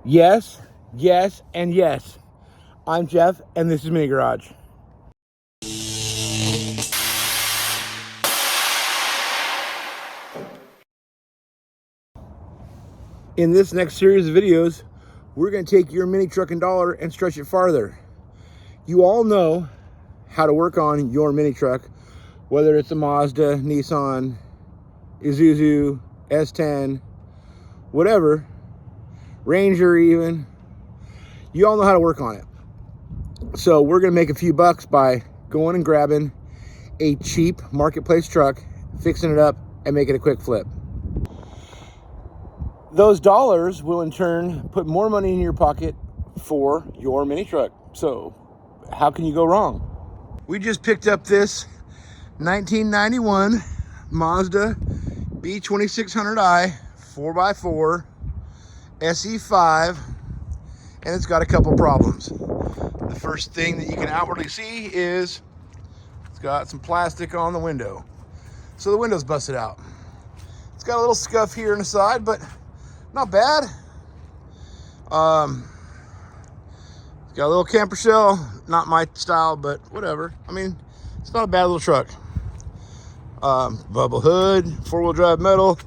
Yes, yes, and yes. I'm Jeff, and this is Mini Garage. In this next series of videos, we're going to take your mini truck and dollar and stretch it farther. You all know how to work on your mini truck, whether it's a Mazda, Nissan, Isuzu, S10, whatever, Ranger even. You all know how to work on it. So we're going to make a few bucks by going and grabbing a cheap marketplace truck, fixing it up, and making a quick flip. Those dollars will in turn put more money in your pocket for your mini truck. So how can you go wrong? We just picked up this 1991 Mazda B2600i 4x4 SE5, and it's got a couple problems. The first thing that you can outwardly see is it's got some plastic on the window. So the window's busted out. It's got a little scuff here on the side, but not bad. It's got a little camper shell, not my style, but whatever. I mean, it's not a bad little truck. Bubble hood, four-wheel drive metal.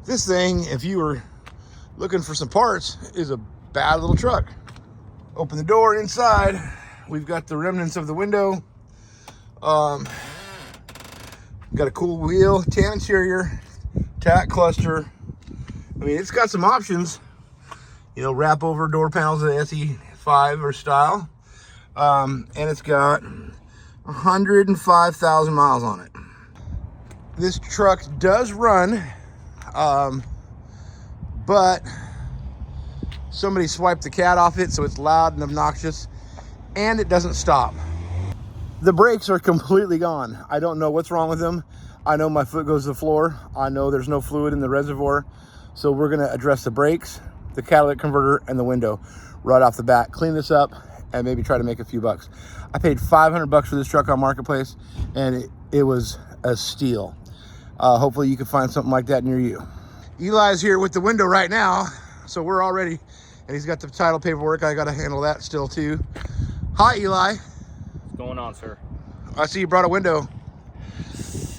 This thing, if you were looking for some parts, is a bad little truck. Open the door inside. We've got the remnants of the window. Got a cool wheel, tan interior, tack cluster. I mean, it's got some options. You know, wrap over door panels of the SE5 or style. And it's got 105,000 miles on it. This truck does run, but somebody swiped the cat off it, so it's loud and obnoxious, and it doesn't stop. The brakes are completely gone. I don't know what's wrong with them. I know my foot goes to the floor. I know there's no fluid in the reservoir. So we're gonna address the brakes, the catalytic converter, and the window right off the bat. Clean this up and maybe try to make a few bucks. I paid 500 bucks for this truck on Marketplace, and it was a steal. Hopefully you can find something like that near you. Eli's here with the window right now, so we're all ready. And he's got the title paperwork. I gotta handle that still too. Hi, Eli. What's going on, sir? I see you brought a window.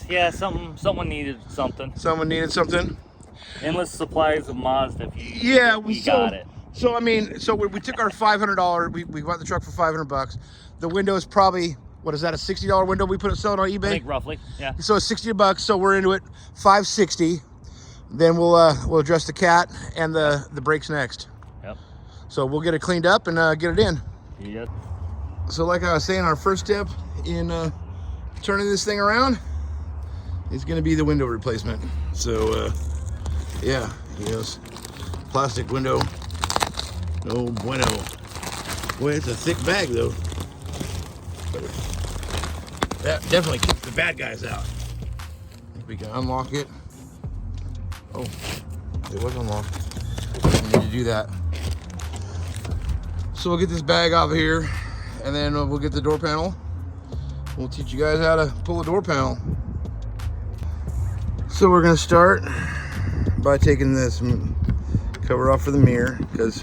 Yeah, someone needed something. Someone needed something. Endless supplies of Mazda. If you, Yeah, we got it. So I mean, so we took our $500. We bought the truck for 500 bucks. The window is probably, what is that, a $60 window? We put it selling on eBay. I think roughly, yeah. So it's 60 bucks. So we're into it. 560. Then we'll address the cat and the brakes next. Yep. So we'll get it cleaned up and get it in. Yep. So like I was saying, our first step in turning this thing around is going to be the window replacement. So yeah, yes, plastic window, no bueno. Boy, it's a thick bag though. That definitely keeps the bad guys out. I think we can unlock it. Oh, it was unlocked. We need to do that. So we'll get this bag out of here, and then we'll get the door panel. We'll teach you guys how to pull a door panel. So we're gonna start by taking this cover off for the mirror, because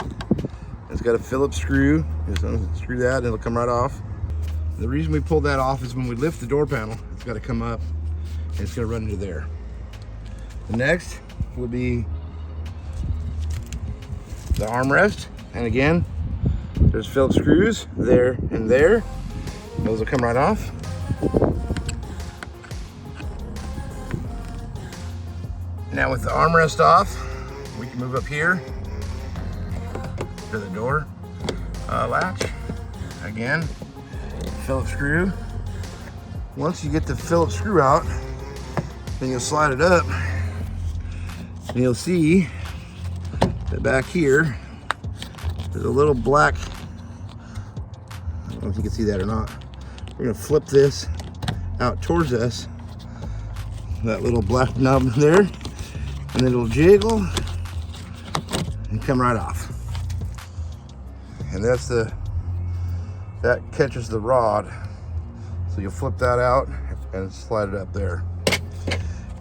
it's got a Phillips screw. Just unscrew that and it'll come right off. The reason we pulled that off is when we lift the door panel, it's got to come up and it's going to run into there. The next will be the armrest, and again, there's Phillips screws there and there. Those will come right off. Now with the armrest off, we can move up here to the door latch. Again, Phillips screw. Once you get the Phillips screw out, then you'll slide it up and you'll see that back here there's a little black, I don't know if you can see that or not. We're gonna flip this out towards us, that little black knob there, and then it'll jiggle and come right off. And that's that catches the rod. So you'll flip that out and slide it up there.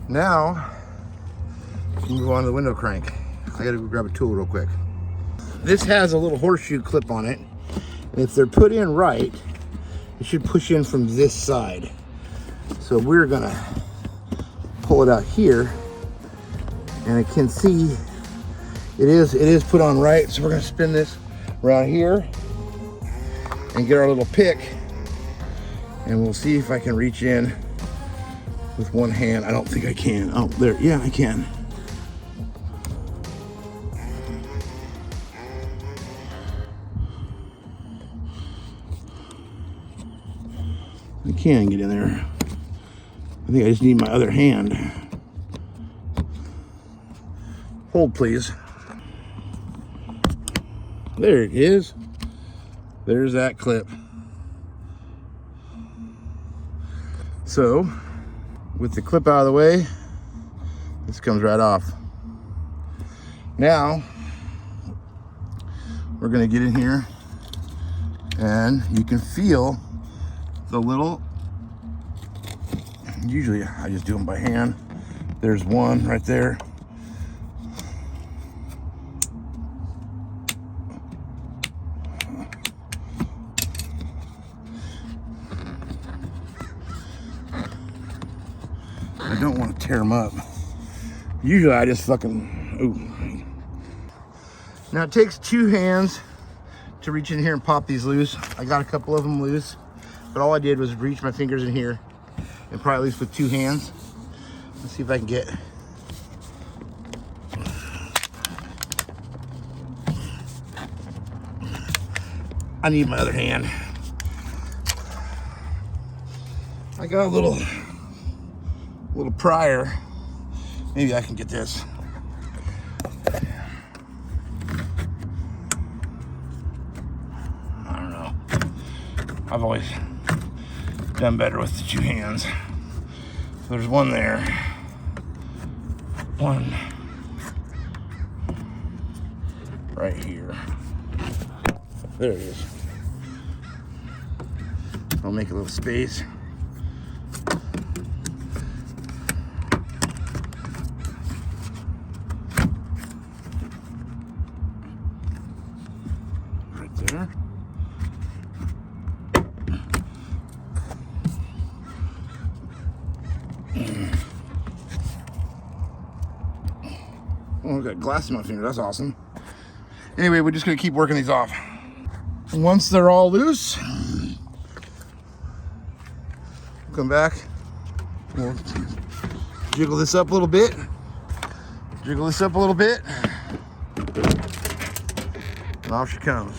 Now, move on to the window crank. I gotta go grab a tool real quick. this has a little horseshoe clip on it. And if they're put in right, it should push in from this side. So we're gonna pull it out here, and I can see it is put on right. So we're gonna spin this around here and get our little pick, and we'll see if I can reach in with one hand. I don't think I can. Oh, there, yeah, I can. I can get in there. I think I just need my other hand. Hold, please. There it is. There's that clip. So, with the clip out of the way, this comes right off. Now, we're gonna get in here, and you can feel the little, usually I just do them by hand. There's one right there. I don't want to tear them up. Usually I just fucking, ooh. Now it takes 2 hands to reach in here and pop these loose. I got a couple of them loose, but all I did was reach my fingers in here and pry at least with 2 hands. Let's see if I can get. I need my other hand. I got a little prior. Maybe I can get this. I don't know. I've always done better with the 2 hands. So there's one there. One right here. There it is. I'll make a little space. Right there. Oh, I got glass in my finger. That's awesome. Anyway, we're just gonna keep working these off. Once they're all loose, we'll come back. We'll jiggle this up a little bit. Jiggle this up a little bit. And off she comes.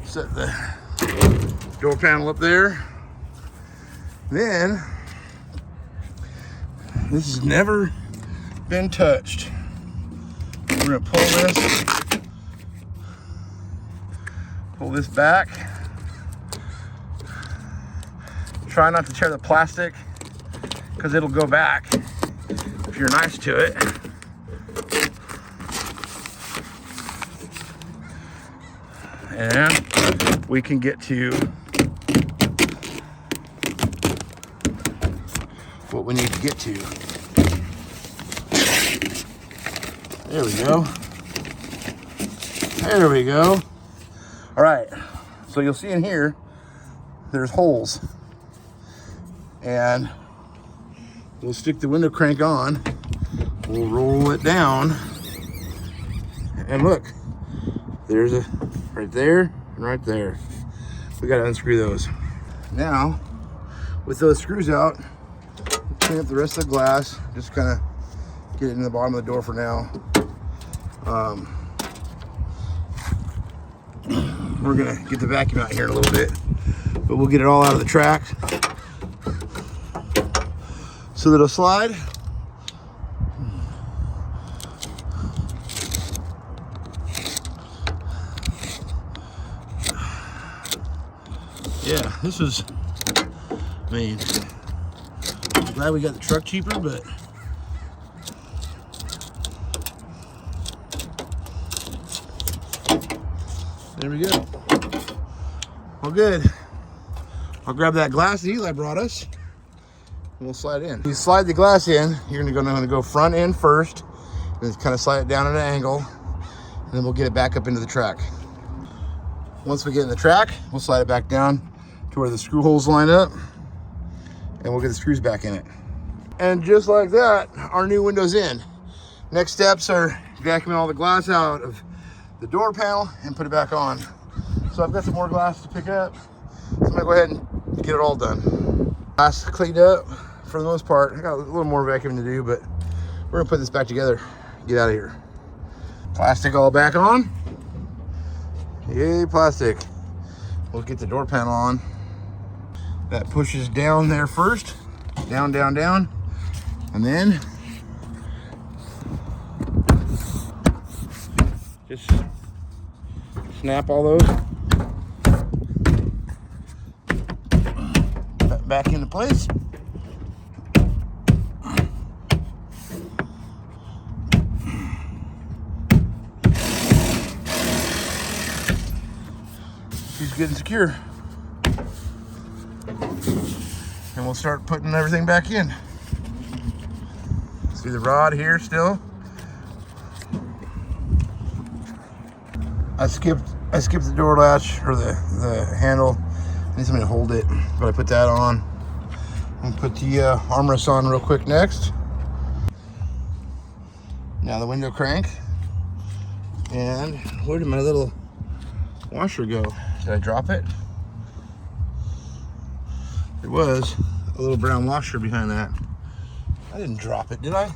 Set the door panel up there. Then, this has never been touched. We're gonna pull this back. Try not to tear the plastic, because it'll go back if you're nice to it. And we can get to what we need to get to. There we go. There we go. All right, so you'll see in here, there's holes. And we'll stick the window crank on. We'll roll it down. And look, there's a, right there and right there. We gotta unscrew those. Now, with those screws out, clean up the rest of the glass. Just kind of get it in the bottom of the door for now. We're gonna get the vacuum out here in a little bit, but we'll get it all out of the track so that it'll slide. Yeah, this was, I mean, I'm glad we got the truck cheaper, but there we go. Well, good. I'll grab that glass that Eli brought us, and we'll slide in. You slide the glass in, you're gonna go front end first, Just kind of slide it down at an angle, and then we'll get it back up into the track. Once we get in the track, we'll slide it back down to where the screw holes line up, and we'll get the screws back in it. And just like that, our new window's in. Next steps are vacuuming all the glass out of the door panel and put it back on. So I've got some more glass to pick up, so I'm gonna go ahead and get it all done. Glass cleaned up for the most part. I got a little more vacuuming to do, but we're gonna put this back together, get out of here. Plastic all back on. Yay, plastic. We'll get the door panel on. That pushes down there first. Down, down, down. And then just snap all those back into place. She's good and secure. And we'll start putting everything back in. See the rod here still? I skipped the door latch, or the handle. I need somebody to hold it, but I put that on. I'm gonna put the armrest on real quick next. Now the window crank. And where did my little washer go? Did I drop it? There was a little brown washer behind that. I didn't drop it, did I?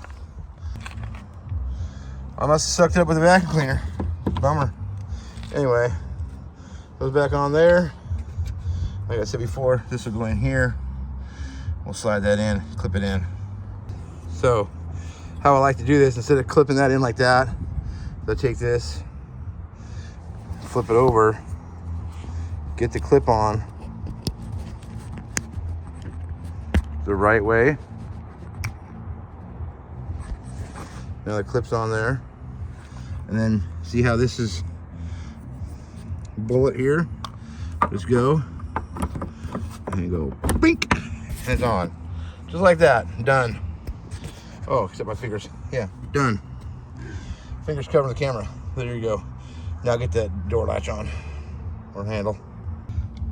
I must have sucked it up with a vacuum cleaner. Bummer. Anyway, goes back on there. Like I said before, this will go in here. We'll slide that in, clip it in. So, how I like to do this, instead of clipping that in like that, I'll take this, flip it over, get the clip on the right way. Now the clip's on there. And then see how this is bullet here? Just go. And go bink. And it's on. Just like that. Done. Oh, except my fingers. Yeah, done. Fingers covering the camera. There you go. Now get that door latch on. Or handle.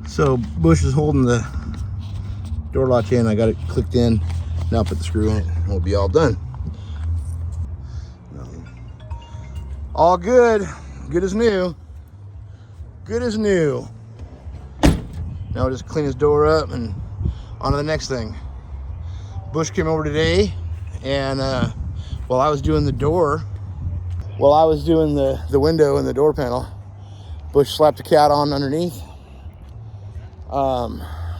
So Bush is holding the door latch in. I got it clicked in. Now put the screw in it and we'll be all done. All good. Good as new. Good as new. Now we'll just clean his door up and on to the next thing. Bush came over today, and while I was doing the door, while I was doing the window and the door panel, Bush slapped the cat on underneath.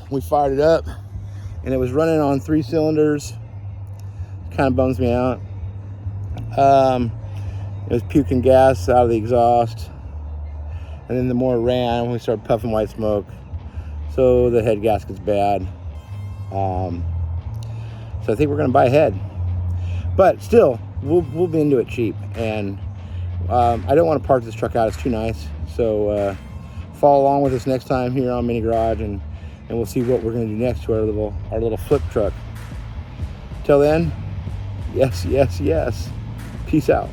We fired it up, and it was running on 3 cylinders. Kind of bums me out. It was puking gas out of the exhaust, and then the more it ran, we started puffing white smoke. So the head gasket's bad. So I think we're gonna buy a head, but still, we'll be into it cheap. And I don't want to park this truck out; it's too nice. So follow along with us next time here on Mini Garage, and we'll see what we're gonna do next to our little flip truck. Till then, yes, yes, yes. Peace out.